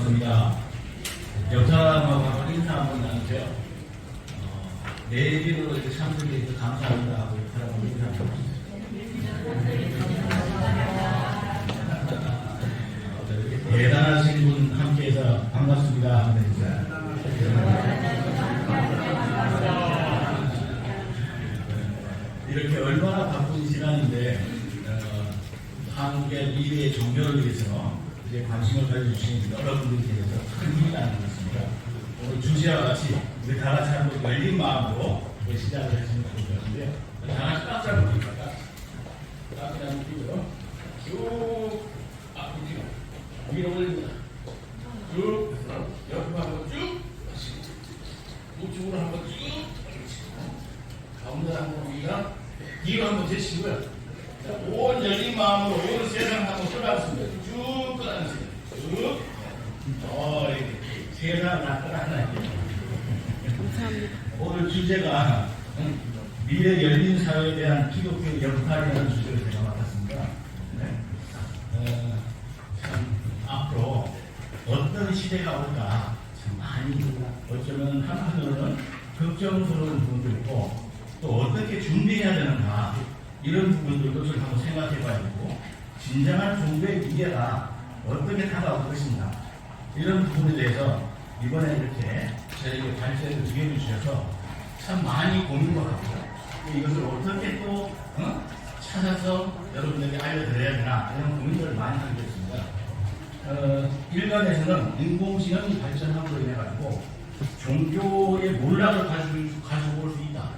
반갑습니다. 옆 사람하고 인사 한번 나누세요. 내일로 이렇게 참석해 주셔서 감사합니다 하고 옆 사람하고 인사 한번 나누세요. 대단하신 분 함께해서 반갑습니다 하는 인사. 이렇게 얼마나 바쁜 시간인데 한국의 미래의 종교를 위해서 이제 관심을 가져주신 여러분들에 대해서 큰 힘이 나는 것 같습니다. 오늘 주제와 같이 우리 다 같이 한번 열린 마음으로 시작을 했으면 좋을 것 같은데요. 다 같이 깍지 한번 띄울까요? 깍지 한번 띄고요. 쭉 앞으로 띄고 위로 올립니다. 쭉 옆으로 한번 쭉 우측으로 한번 쭉 가운데 한번 위가 뒤로 한번 제치고요. 온 열린 마음으로 온 세상 한번 끌어안습니다. 쭉 끌어안으세요. 쭉. 세상 다 끌어안아요. 오늘 주제가 미래 열린 사회에 대한 기독교의 역할이라는 주제를 제가 맡았습니다. 참 앞으로 어떤 시대가 올까 참 많이 어쩌면 한편으로는 걱정스러운 부분도 있고 또 어떻게 준비해야 되는가 이런 부분들도 좀 한번 생각해 봐야 되고 진정한 종교의 미래가 어떻게 다가올 것인가 이런 부분에 대해서 이번에 이렇게 저에게 발제를 기회를 주셔서 참 많이 고민도 하고 이것을 어떻게 또 찾아서 여러분들에게 알려드려야 되나 이런 고민들을 많이 하게 됐습니다. 일각에서는 인공지능이 발전함으로 인해 가지고 종교의 몰락을 가지고 올 수 있다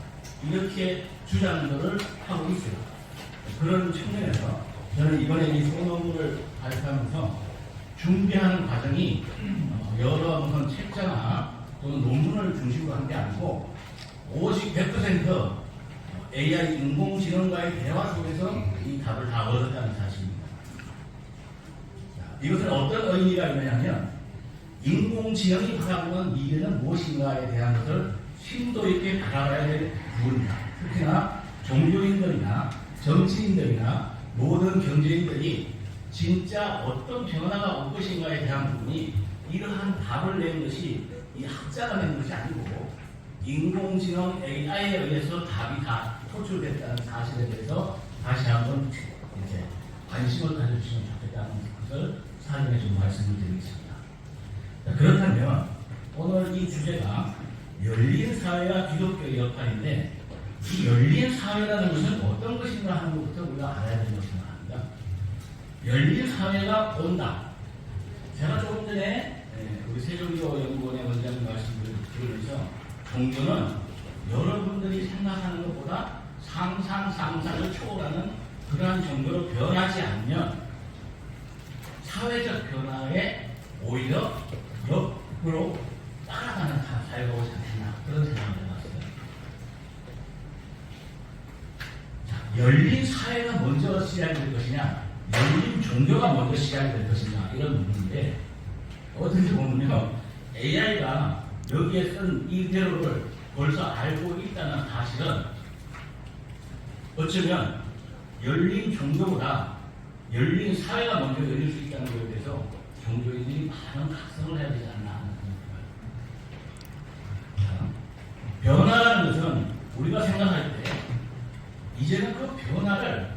이렇게 주장들을 하고 있어요. 그런 측면에서 저는 이번에 이 소논문을 발표하면서 준비하는 과정이 여러 무슨 책자나 또는 논문을 중심으로 한 게 아니고 오직 100% AI 인공지능과의 대화 속에서 이 답을 다 얻었다는 사실입니다. 이것은 어떤 의미가 있느냐면 인공지능이 바라보는 미래는 무엇인가에 대한 것을 심도 있게 바라봐야 될 부분입니다. 특히나 종교인들이나 정치인들이나 모든 경제인들이 진짜 어떤 변화가 올 것인가에 대한 부분이 이러한 답을 낸 것이 이 학자가 낸 것이 아니고 인공지능 AI에 의해서 답이 다 호출됐다는 사실에 대해서 다시 한번 이제 관심을 가져주시면 좋겠다는 것을 사전에 좀 말씀을 드리겠습니다. 그렇다면 오늘 이 주제가 열린 사회와 기독교의 역할인데 이 열린 사회라는 것은 어떤 것인가 하는 것부터 우리가 알아야 되는 것인가 합니다. 열린 사회가 온다. 제가 조금 전에 우리 세종교연구원의 원장님 말씀을 들으면서 종교는 여러분들이 생각하는 것보다 상상을 초월하는 그러한 정도로 변하지 않으면 사회적 변화에 오히려 옆으로 따라가는 사회가 오지 않겠나 그런 생각을 해봤어요. 열린 사회가 먼저 시작이 될 것이냐 열린 종교가 먼저 시작이 될 것이냐 이런 문제인데 어떻게 보면요 AI가 여기에 쓴 이대로를 벌써 알고 있다는 사실은 어쩌면 열린 종교보다 열린 사회가 먼저 열릴 수 있다는 것에 대해서 종교인들이 많은 각성을 해야 되지 않나 하는 생각이 들어요. 변화라는 것은 우리가 생각할 때 이제는 그 변화를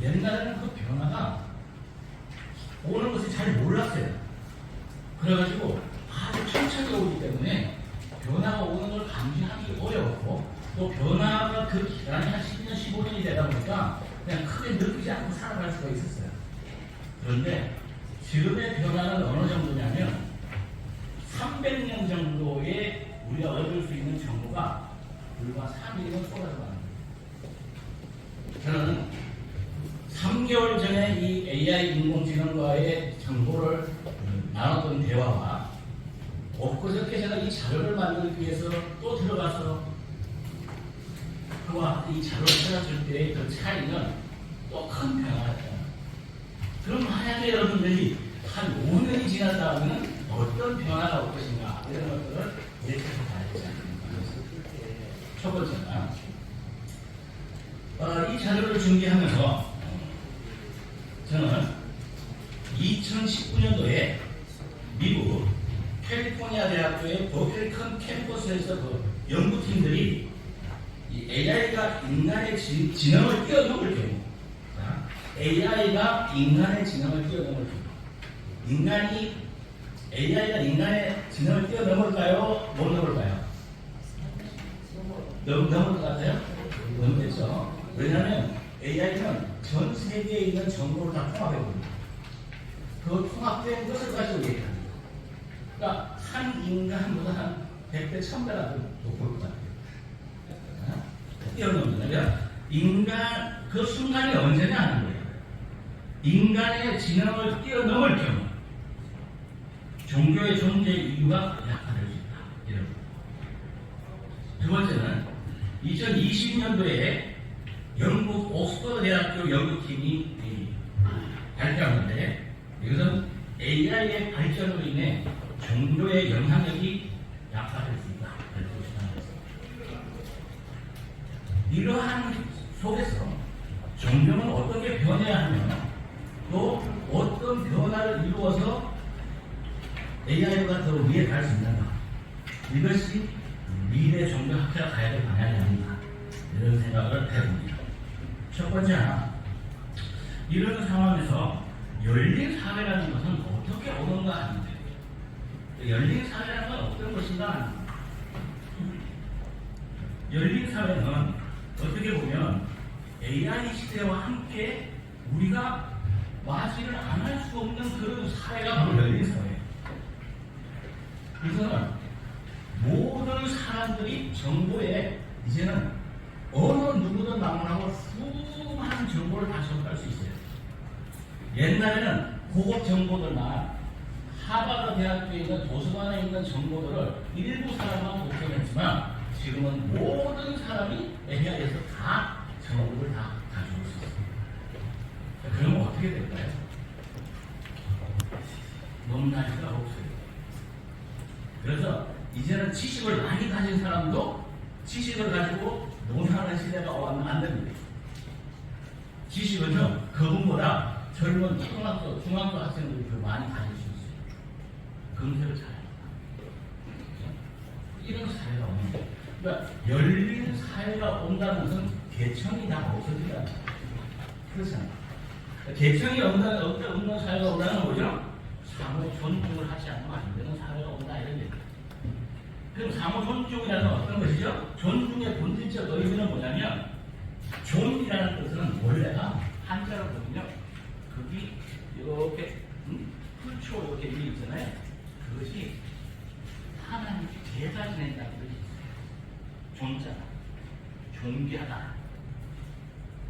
옛날에는 그 변화가 오는 것을 잘 몰랐어요. 그래가지고 아주 천천히 오기 때문에 변화가 오는 걸 감지하기 어려웠고 또 변화가 그 기간이 한 10년, 15년이 되다 보니까 그냥 크게 느끼지 않고 살아갈 수가 있었어요. 그런데 지금의 변화는 어느 정도냐면 300년 정도의 우리가 얻을 수 있는 정보가 불과 3일이면 쏟아져가는 거예요. 저는 3개월 전에 이 AI 인공지능과의 정보를 나눴던 대화와 엊그저께 제가 이 자료를 만들기 위해서 또 들어가서 그와 이 자료를 찾았을 때의 그 차이는 또 큰 변화였다. 그럼 만약에 여러분들이 한 5년이 지난 다음에는 어떤 변화가 올 것인가 이런 것들을 예측해서 봐야 되지 않습니까? 첫 번째가 이 자료를 준비하면서 저는 2019년도에 미국 컬럼비아 대학교의 버클리 캠퍼스에서 그 연구팀들이 이 AI가 인간의 지능을 뛰어넘을 경우, AI가 인간의 지능을 뛰어넘을 경우, AI가 인간의 지능을 뛰어넘을까요? 못 넘을까요? 넘을 것 같아요? 넘겠죠. 왜냐하면 AI는 전 세계에 있는 정보를 다 통합해버립니다. 그 통합된 것을 가지고 얘기합니다. 그러니까 한 인간보다 한 100배, 1000배라도 높을 것 같아요. 뛰어넘는다면 인간 그 순간이 언제냐 하는 거예요. 인간의 지능을 뛰어넘을 경우 종교의 존재 이유가 약화될 수 있다. 이런. 두 번째는 2020년도에 영국 옥스퍼드 대학교 연구팀이 발표한 건데 이것은 AI의 발전으로 인해 종교의 영향력이 약화될 수 있다. 이러한 속에서 종교는 어떻게 변해야 하며 또 어떤 변화를 이루어서 AI가 더 위에 갈 수 있는가, 이것이 미래 종교학회가 가야 될 방향이 아닌가, 이런 생각을 해봅니다. 첫 번째 하나, 이런 상황에서 열린 사회라는 것은 어떻게 오는가 하는데, 열린 사회라는 건 어떤 것인가 하는데, 열린 사회는 어떻게 보면 AI 시대와 함께 우리가 맞이를 안 할 수 없는 그런 사회가 바로 열린 사회예요. 그래서 모든 사람들이 정보에 이제는 어느 누구든 방문하고 수많은 정보를 다 접할 수 있어요. 옛날에는 고급 정보들만 하버드 대학교에 있는 도서관에 있는 정보들을 일부 사람만 독점했지만 지금은 모든 사람이 AI에서 다 정보를 다 가져올 수 있습니다. 그러면 어떻게 될까요? 넘날 수가 없어요. 그래서 이제는 지식을 많이 가진 사람도 지식을 가지고 논하는 시대가 오면 안 됩니다. 지식은요, 그분보다 젊은 초등학교, 중학교 학생들이 더 많이 가질 수 있어요. 금세를 잘합니다. 이런 사회가 오는 거예요. 그러니까 열린 사회가 온다는 것은 계층이 다 없어진다. 그렇잖아요. 계층이 없는 사회가 온다는 거죠. 상호 존중을 하지 않으면 안 되는 사회가 온다, 이런 얘기예요. 그럼 상호 존중이라는 건 어떤 것이죠? 존중의 본질적 의미는 뭐냐면, 존이라는 뜻은 원래가 한자로 보면요, 거기 이렇게 풀초 이렇게 위에 있잖아요. 그것이 하나님 제사 지낸다는 뜻이 있어요. 존자다, 존귀하다.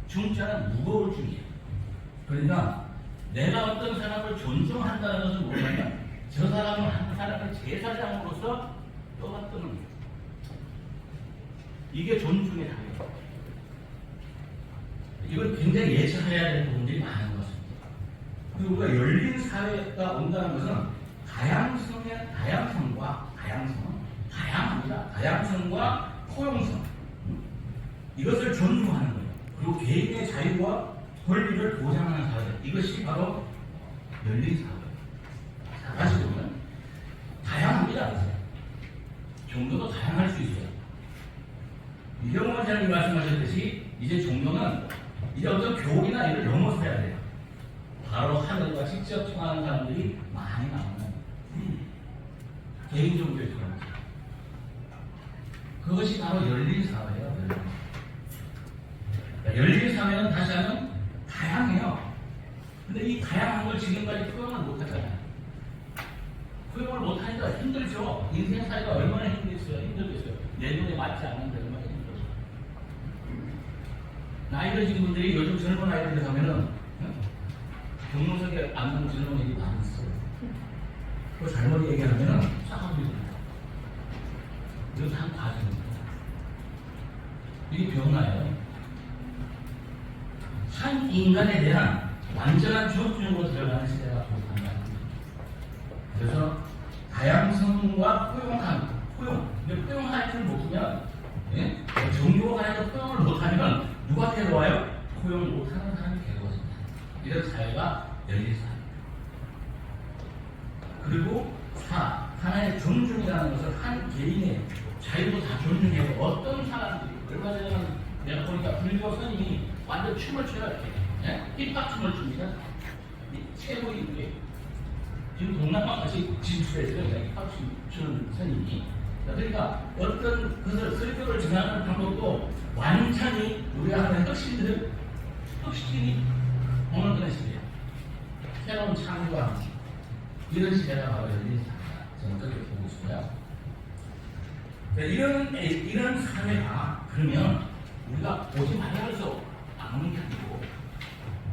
중자는 무거울 중이에요. 그러니까 내가 어떤 사람을 존중한다는 것은 뭐냐면, 저 사람은 한 사람을 제사장으로서 떠받드는 거예요. 이게 존중의 단계예요. 이걸 굉장히 예측해야 될 부분들이 많은 것 같습니다. 그리고 우리가 열린 사회가 온다는 것은 다양성과 포용성, 이것을 존중하는 거예요. 그리고 개인의 자유와 권리를 보장하는 사회, 이것이 바로 열린 사회. 다시 보면 다양합니다. 종교도 다양할 수 있어요. 이경호 원장님이 말씀하셨듯이 이제 종교는 이제 어떤 교리나 이를 넘어서야 돼요. 바로 하늘과 직접 통하는 사람들이 많이 나오는 개인 종교의 그런 거죠. 그것이 바로 열린 사회예요. 열린 사회는 다시 하면 다양해요. 근데 이 다양한 걸 지금까지 표현을 못하잖아요. 표현을 못하니까 힘들죠. 인생 사회가 얼마나 힘들겠어요. 내 눈에 맞지 않는데 얼마나 힘들어요. 나이 드신 분들이 요즘 젊은 아이들이 가면은 경로석에 앉는 젊은이들이 많이 있어요. 그 잘못 얘기하면은 싸움이 됩니다. 이것도 한 과정입니다. 이게 변화예요. 한 인간에 대한 완전한 존중으로 들어가는 시대가 도착한다. 그래서 다양성과 포용할 줄 모르면, 종교 간에서 포용을 못하면 누가 괴로워요? 포용을 못하는 사람이 괴로워진다. 이런 사회가 열린 사회. 그리고 하나의 하나의 존중이라는 것을 한 개인의 자유도 다 존중해서 어떤 사람들이 얼마 전에 내가 보니까 불교 선임이 완전 춤을 춰요. 이렇게 힙합 춤을 춥니다. 최고인 게 지금 동남아까지 진출해서 힙합 추는 선임이 그러니까 어떤 것을 설교를 전하는 방법도 완전히 우리가 하는 혁신이 오는 그런 시대예요. 새로운 창조와 이런 시대가 바로 열린 시대입니다. 저는 그렇게 보고 있고요. 이런 사회가 그러면 우리가 오지 말라 해서 안 오는 게 아니고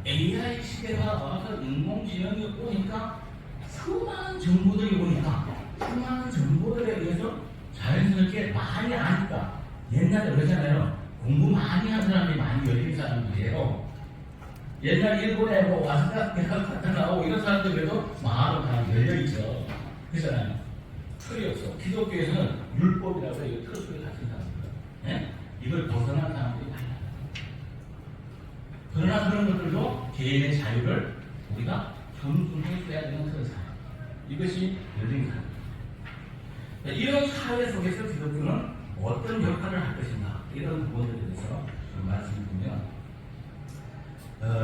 AI 시대가 와서 인공지능이 오니까 수많은 정보들이 오니까 수많은 정보들에 의해서 자연스럽게 많이 아니까 옛날에 그러잖아요. 공부 많이 한 사람이 많이 열린 사람들이에요. 옛날 일본에 뭐 와스다 대학 갔다 나오고 이런 사람들 그래도 마음은 다 열려있죠. 그렇잖아요. 틀이 없어. 기독교에서는 율법이라고 해서 틀 속에 갇힌 사람들. 네? 이걸 벗어난 사람들이 많아요. 그러나 그런 것들도 개인의 자유를 우리가 존중해줘야 되는 그런 사회. 이것이 열린 사회. 이런 사회 속에서 기독교는 어떤 역할을 할 것인가 이런 부분들에 대해서 말씀드리면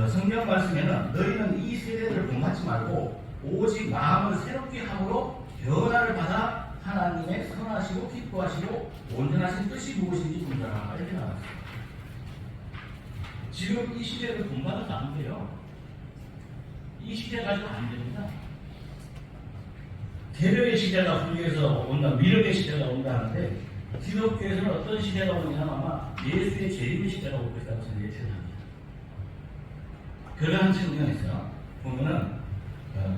성경 말씀에는 너희는 이 세대를 본받지 말고 오직 마음을 새롭게 함으로 변화를 받아 하나님의 선하시고 기뻐하시고 온전하신 뜻이 무엇인지 분별하라 이렇게 나왔어요. 지금 이 시대를 본받아도 안 돼요. 이 시대 가지고 안 됩니다. 개별의 시대가 불교에서 온다, 미륵의 시대가 온다 하는데 기독교에서는 어떤 시대가 오느냐면 아마 예수의 재림의 시대가 올 것이라고 저는 예측을 합니다. 그러한 측면에서 보면은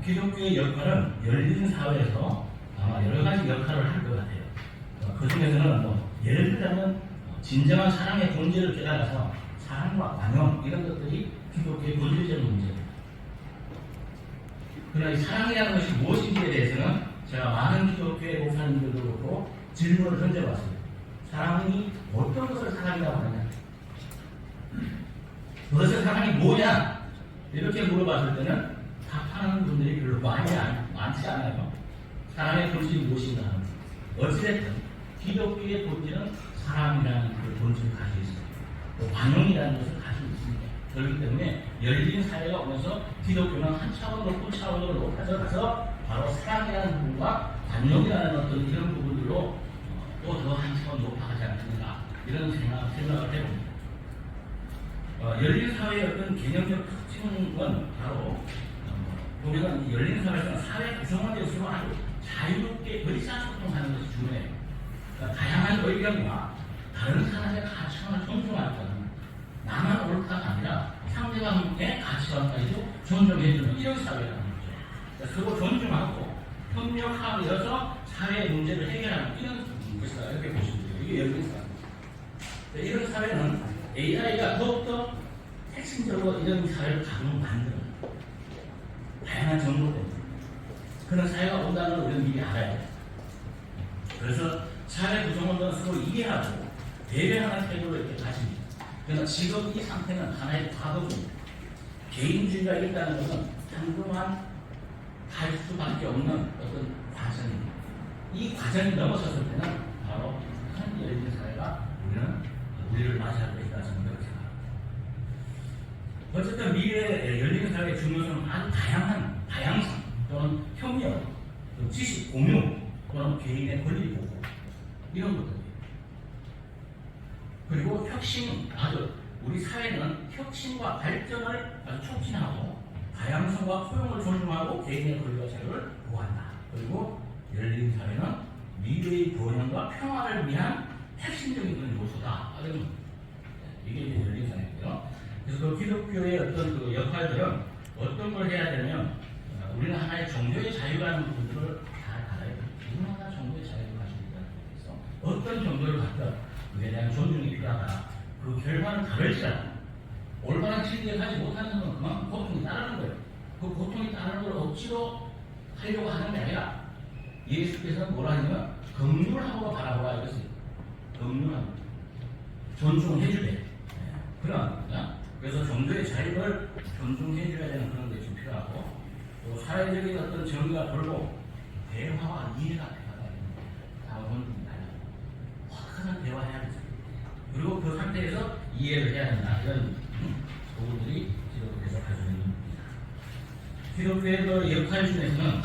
기독교의 역할은 열린 사회에서 아마 여러 가지 역할을 할 것 같아요. 그 중에서는 예를 들자면 진정한 사랑의 본질을 깨달아서 사랑과 관용 이런 것들이 기독교의 본질적인 문제입니다. 그러나 이 사랑이라는 것이 무엇인지에 대해서는 제가 많은 기독교의 목사님들도 그렇고 질문을 던져봤어요. 사랑이 어떤 것을 사랑이라고 하느냐? 그것의 사랑이 뭐냐? 이렇게 물어봤을 때는 답하는 분들이 별로 많지 않아요. 사랑의 본질이 무엇인가 하는 어찌됐든 기독교의 본질은 사랑이라는 그 본질을 가지고 있습니다. 또 관용이라는 것을 가지고 있습니다. 그렇기 때문에 열린 사회가 오면서 기독교는 한 차원 높은 차원으로 높아져가서 바로 사랑이라는 부분과 관용이라는 어떤 이런 부분들로 또 더 한 차원 높아가지 않겠는가 이런 생각을 해봅니다. 열린 사회의 어떤 개념적 특징은 바로 보면은 열린 사회에서는 사회 구성원들수록 아주 자유롭게 의사소통하는 것이 중요해요. 그러니까 다양한 의견과 다른 사람의 가치관을 존중할 것은 나만 옳다가 아니라 상대방의 가치관까지도 존중해주는 이런 사회라는 거죠. 그러니까 서로 존중하고 협력하면서 사회의 문제를 해결하는 이런 것이다 이렇게 보시면 돼요. 이게 열린 사회입니다. 이런 사회는 AI가 더욱더 핵심적으로 이런 사회를 가끔 만들어요. 다양한 정보 때문에. 그런 사회가 온다는 걸 우리는 미리 알아야 돼요. 그래서 사회 구성원들은 서로 이해하고 배려하는 태도를 이렇게 가집니다. 그러나 지금 이 상태는 하나의 과도입니다. 개인주의가 있다는 것은 한동안 갈 수밖에 없는 어떤 과정입니다. 이 과정이 넘어섰을 때는 바로 큰 열린 사회가 우리를 맞이할 것이다 저는 그렇게 생각합니다. 어쨌든 미래의 열린 사회의 중요성은 아주 다양성 또는 협력, 지식 공유 또는 개인의 권리 보호 이런 것들이에요. 그리고 혁신, 우리 사회는 혁신과 발전을 아주 촉진하고 다양성과 포용을 존중하고 개인의 권리와 자유를 보호한다. 그리고 열린 사회는 미래의 번영과 평화를 위한 핵심적인 그런 요소다. 이게 열린 사회고요. 그래서 그 기독교의 어떤 그 역할들은 어떤 걸 해야 되면 우리는 하나의 종교의 자유라는 부분들을 잘 알아야 돼요. 누구나 종교의 자유를 가지고 있다는 것에서 어떤 종교를 갖든 그에 대한 존중이 필요하다. 그 결과는 다를지라도 올바른 진리를 가지 못하는 건 그만큼 고통이 따르는 거예요. 그 고통이 따르는 걸 억지로 하려고 하는 게 아니라 예수께서는 뭐라 하냐면 긍휼함으로 바라보라 이것을 긍휼함 존중해주래. 그래서 종교의 자유를 존중해줘야 되는 그런 게 좀 필요하고 또 사회적인 어떤 정의가 돌고 대화와 이해가 필요하다. 이해를 해야 한다. 이런 부분들이 기독교에서 가지고 있는 겁니다. 기독교의 그 역할 중에서는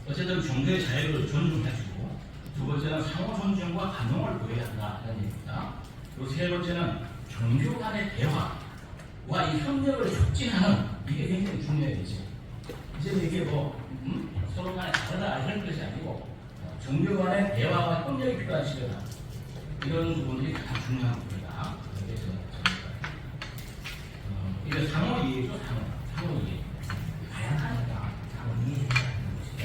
어쨌든 종교의 자유를 존중해주고, 두 번째는 상호 존중과 감동을 보여야 한다. 이런 얘기입니다. 그리고 세 번째는 종교 간의 대화와 이 협력을 촉진하는, 이게 굉장히 중요해요. 이제 이게 뭐 서로 간에 다르다 이런 것이 아니고 종교 간의 대화와 협력이 필요한 시대다. 이런 부분들이 가장 중요한 부분이다. 이게 상호 이해죠. 상호 이해. 다양하니까 상호 이해해야 하는 것이죠.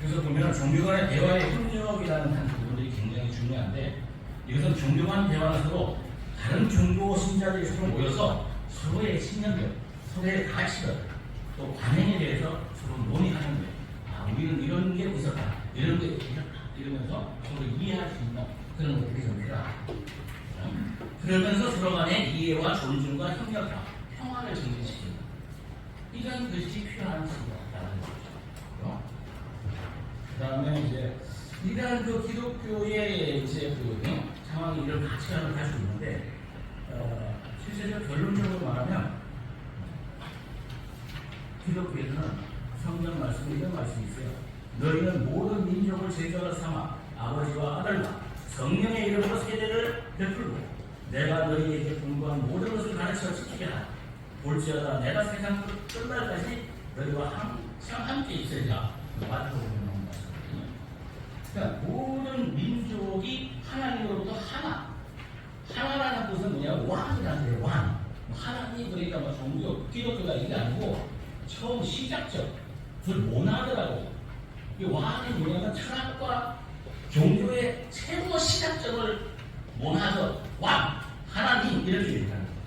그래서 보면 종교 간의 대화의 협력이라는 한 부분들이 굉장히 중요한데, 이것은 종교 간 대화는 서로 다른 종교 신자들이 서로 모여서 서로의 신념들, 서로의 가치들, 또 관행에 대해서 서로 논의하는 거예요. 아, 우리는 이런 게 있었다, 이런 게 있었다, 이러면서 서로 이해할 수 있는 그런 것들이 좀 필요하다. 그러면서 서로 간의 이해와 존중과 협력과 평화를 증진시킨다. 이런 것이 필요한 시대라는 거죠. 그 다음에 이제 이러한 그 기독교의 이제 그 상황이 이런 가치관을 가지고 있는데, 실제로 결론적으로 말하면 기독교에서는 성경 말씀에 이런 말씀이 있어요. 너희는 모든 민족을 제자로 삼아 아버지와 아들과 성령의 이름으로 세례를 베풀고 내가 너희에게 공부한 모든 것을 가르쳐 지키게 하라. 볼지어다 내가 세상 끝날까지 너희와 항상 함께 있으리라. 마태복음에 나온 말씀이거든요. 그러니까 모든 민족이 하나님으로부터 하나라는 뜻은 뭐냐? 왕이라는 거예요. 왕. 하나님, 그러니까 뭐 종교, 기독교가 이게 아니고 처음 시작점, 그 모나드라고. 이 왕이 뭐냐면 철학과 종교의 최고 시작점을 모나드, 왕, 하나님 이렇게 얘기하는 거예요.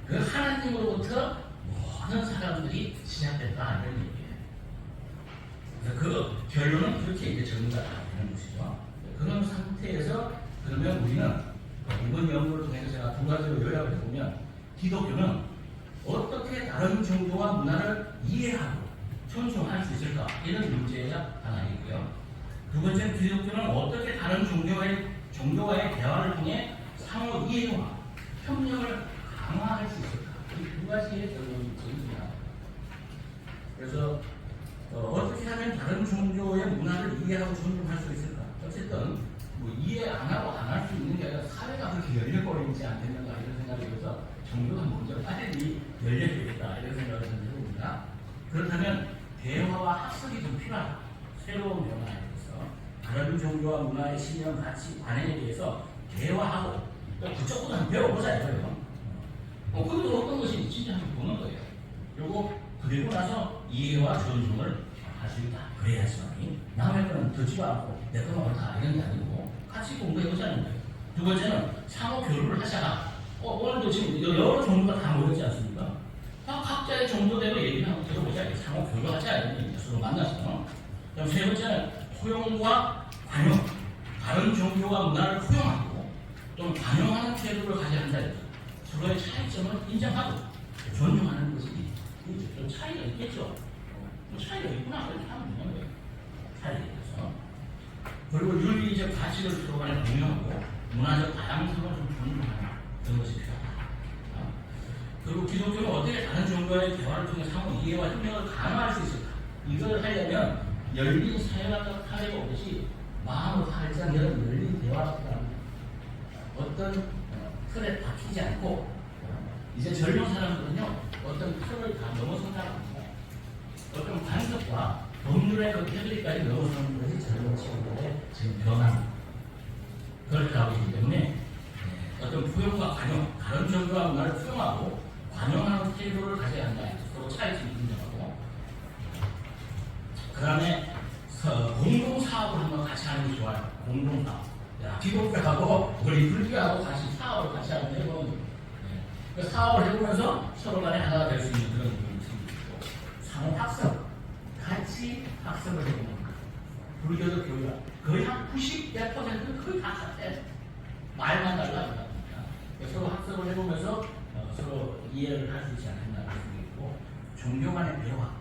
그 하나님으로부터 모든 사람들이 시작됐다 이런 얘기예요. 그래서 그 결론은 그렇게 이제 정리가 되는 것이죠. 그런 상태에서 그러면 우리는 이번 연구를 통해서 제가 두 가지로 요약을 해보면, 기독교는 어떻게 다른 종교와 문화를 이해하고 존중할 수 있을까? 이런 문제가 하나 있고요. 두 번째는 기독교는 어떻게 다른 종교와의 대화를 통해 상호 이해와 협력을 강화할 수 있을까? 이 두 가지의 결론이 있습니다. 그래서 어떻게 하면 다른 종교의 문화를 이해하고 존중할 수 있을까? 어쨌든 뭐 이해 안 하고 안 할 수 있는 게 아니라 사회가 그렇게 열려버리지 않겠는가 이런 생각이 들어서 종교가 먼저 빨리 열려야겠다 이런 생각을 해봅니다. 그렇다면 대화와 학습이 좀 필요하다. 새로운 변화에 대해서 다른 종교와 문화의 신념, 가치, 관행에 대해서 대화하고 또 그쪽부터 한번 배워보자 이거예요. 그것도 어떤 것이 진짜 한번 보는 거예요. 그리고 나서 이해와 존중을 할 수 있다. 그래야지만이 남의 거는 듣지도 않고 내 거는 옳다 이런 게 아니고 같이 공부해보자는 거예요. 두 번째는 상호 교류를 하자. 오늘도 지금 여러 종교가 다 모였지 않습니까? 다 각자의 정도대로 얘기를 한번 들어보자. 상호 교류하자 이런 얘기입니다. 서로 만나서. 그다음 세 번째는 포용과 관용. 다른 종교와 문화를 포용하고 또는 관용하는 태도를 가져야 한다. 서로의 차이점을 인정하고 존중하는 것이 좀 차이가 있겠죠. 차이가 있구나. 그렇게 하면 되는 거예요. 차이가 있어서. 그리고 윤리적 가치를 서로 간에 공유하고 문화적 다양성을 좀 존중하는 그런 것이 필요하다. 그리고 기독교는 어떻게 다른 종교의 대화를 통해 상호 이해와 협력을 강화할 수 있을까? 이걸 하려면 열린 사회가 오듯이 마음을 활짝 열린 대화가 필요합니다. 어떤 틀에 박히지 않고, 이제 젊은 사람들은요 어떤 틀을 다 넘어선다고 합니다. 어떤 관습과 법률의 그 테두리까지 넘어서는 것이 젊은 친구들의 지금 변화입니다. 그렇게 하고 있기 때문에 어떤 포용과 관용, 다른 종교와 문화를 포용하고 관용하는 태도를 가져야 한다. 서로 차이점을 인정하고, 그 다음에 공동사업을 한번 같이 하는 게 좋아요. 공동사업. 기독교하고 우리 불교하고 같이 사업을 같이 한번 해보는 거예요. 그 사업을 해보면서 서로 간에 하나가 될 수 있는 그런 부분이 생기고, 상호 학습, 같이 학습을 해보는 거예요. 불교도 교회가 거의 한 90%는 거의 다 같아. 말만 달라. 서로 학습을 해보면서 서로 이해를 할 수 있지 않겠나 그런 생각이 있고, 종교 간의 대화,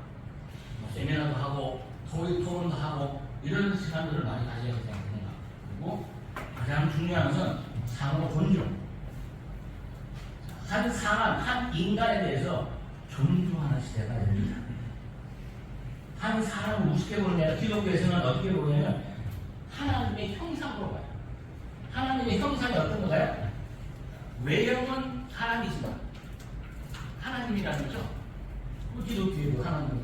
세미나도 하고 토론도 하고 이런 시간들을 많이 가져야 되지 않겠는가. 그리고 가장 중요한 것은 상호 존중. 한 사람, 한 인간에 대해서 존중하는 시대가 열린다. 한 사람을 우습게 보는 게 아니라 기독교에서는 어떻게 보냐면 하나님의 형상으로 봐요. 하나님의 형상이 어떤 건가요? 외형은 하나님이지만 하나님이라는 거죠. 기독교에도 하나님의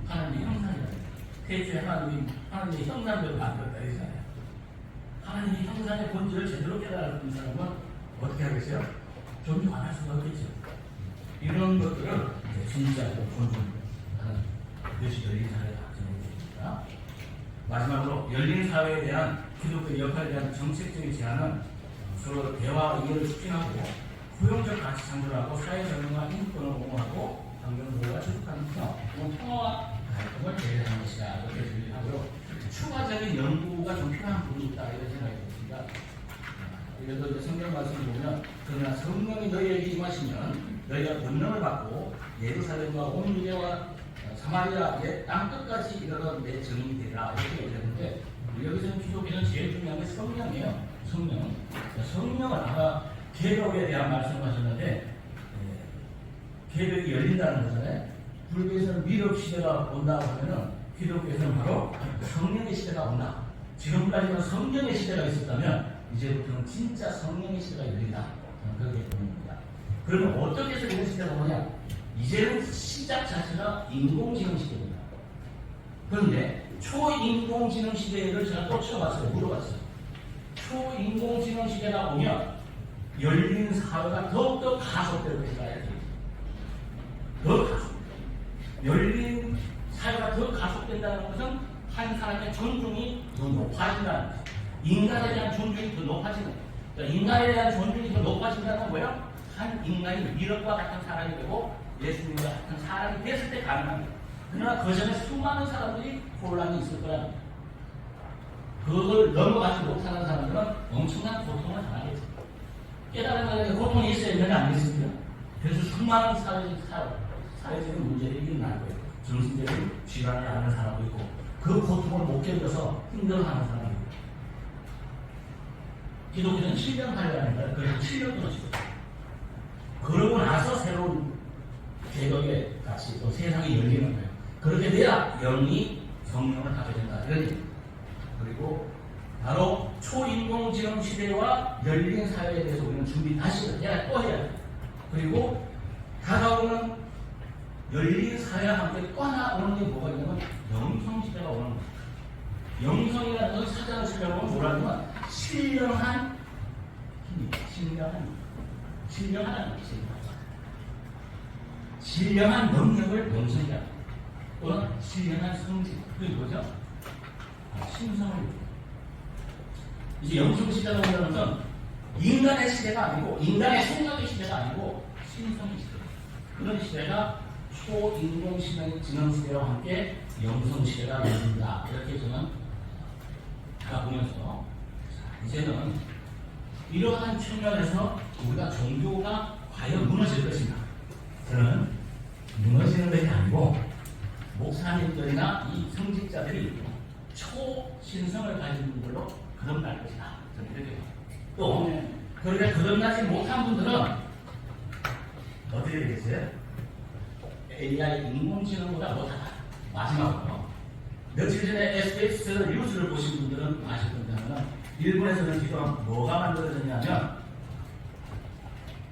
형상이라는 거예요. 태초에 하나님의 형상대로 만들었다 이잖아요. 하나님의 형상의 본질을 제대로 깨달은 사람은 어떻게 하겠어요? 존중 안 할 수가 없겠죠. 이런 것들을 진짜로 존중하는 그것이 열린 사회가 정해집니다. 마지막으로 열린 사회에 대한 기독교의 역할에 대한 정책적인 제안은 서로 대화 이해를 촉진하고 포용적 가치 창조하고 사회 적응과 인권을 옹호하고 환경 보호가 지속하는 평화와 갈등을 제외하는 것이다. 이렇게 정리하고요. 추가적인 연구가 좀 필요한 부분이 있다 이런 생각이 듭니다. 그래서 이제 성경 말씀을 보면 그러나 성령이 너희에게 임하시면 너희가 권능을 받고 예루살렘과 온 유대와 사마리아의 땅 끝까지 이르러 내 증인이 되라 이렇게 얘기했는데 여기서는 기독교는 제일 중요한 게 성령이에요. 성령은 아까 계력에 대한 말씀을 하셨는데 계력이 열린다는 거잖아요. 불교에서는 미륵 시대가 온다고 하면은 기독교에서는 바로 성령의 시대가 온다. 지금까지는 성령의 시대가 있었다면 이제부터는 진짜 성령의 시대가 열린다. 그렇게 보는 겁니다. 그러면 어떻게 해서 이런 시대가 오냐? 이제는 시작 자체가 인공지능 시대입니다. 그런데 초인공지능 시대를 제가 또 쳐봤어요. 물어봤어요. 초인공지능 시대가 오면 열린 사회가 더욱더 가속될 것이다. 더 가속. 열린 사회가 더 가속된다는 것은 한 사람의 존중이 더 높아진다는 거죠. 인간에 대한 존중이 더 높아지는 거예요. 그러니까 인간에 대한 존중이 더 높아진다는 건 뭐예요? 한 인간이 미륵과 같은 사람이 되고 예수님과 같은 사람이 됐을 때 가능한 거예요. 그러나 그 전에 수많은 사람들이 혼란이 있을 거야. 그걸 넘어가지 못하는 사람들은 엄청난 고통을 당하겠죠. 깨달은 것에 고통이 있어야 되는 게 아니겠습니까? 그래서 수많은 사회적인 문제들이 일어날 거예요. 정신적인 질환을 앓는 사람도 있고 그 고통을 못 견뎌서 힘들어하는 사람도 있고 기독교는 7년 하려는 거예요. 그래서 7년 동안 지고 그러고 나서 새로운 개혁의 같이 또 세상이 열리는 거예요. 그렇게 돼야 영이 성령을 갖게 된다. 이런 얘기입니다. 그리고 바로 초인공지능 시대와 열린 사회에 대해서 우리는 준비 다시 해야 또 해야 돼요. 그리고 다가오는 열린 사회와 함께 또 하나 오는 게 뭐가 있냐면 영성 시대가 오는 거예요. 영성이라는 건 사전을 찾아보면 뭐라면 신령한 힘이에요. 신령한 능력을 영성이라고 합니다. 또는 신령한 성질. 그게 뭐죠? 신성을. 이제 영성 시대가 온다는 건 인간의 시대가 아니고 인간의 생각의 시대가 아니고 신성의 시대. 그런 시대가 초인공지능 시대와 함께 영성 시대가 열린다. 이렇게 저는 알아보면서 이제는 이러한 측면에서 우리가 종교가 과연 무너질 것인가? 저는 무너지는 것이 아니고 목사님들이나 이 성직자들이 초신성을 가진 분들로 거듭날 것이다. 저는 이렇게 봐요. 또 그렇게 거듭나지 못한 분들은 어떻게 되겠어요? AI 인공지능보다 못하다. 마지막으로 며칠 전에 SBS 뉴스를 보신 분들은 아실 건데 하면 일본에서는 지금 뭐가 만들어졌냐면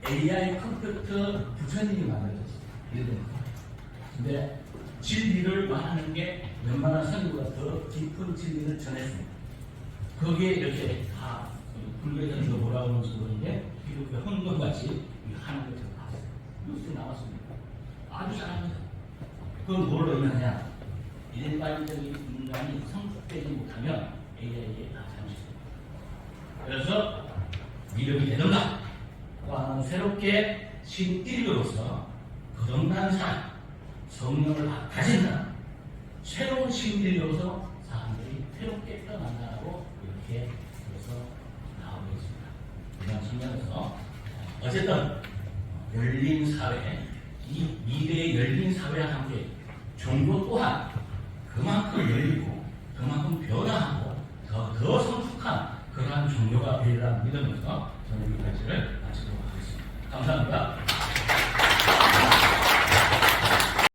AI 컴퓨터 부처님이 만들어졌어요. 일본에서. 근데 진리를 말하는 게 웬만한 선교가 더 깊은 진리를 전했습니다. 거기에 이렇게 다 불교에서 뭐라고 하는지 모르는데 기독교 헌금같이 하는 것을 봤어요. 뉴스에 나왔습니다. 아주 잘합니다. 그건 뭘 의미하냐? 일반적인 인간이 성숙되지 못하면 AI에 다 잠식됩니다. 그래서 믿음이 되던가 또한 새롭게 신인류로서 거듭난 사람, 성령을 가진다. 새로운 신인류로서 사람들이 새롭게 태어난다고 이렇게 그래서 나오고 있습니다. 이런 측면에서 어쨌든 열린 사회, 이 미래의 열린 사회와 함께 종교 또한 그만큼 열리고 그만큼 변화하고 더 성숙한 그러한 종교가 되리라 믿으면서 감사합니다.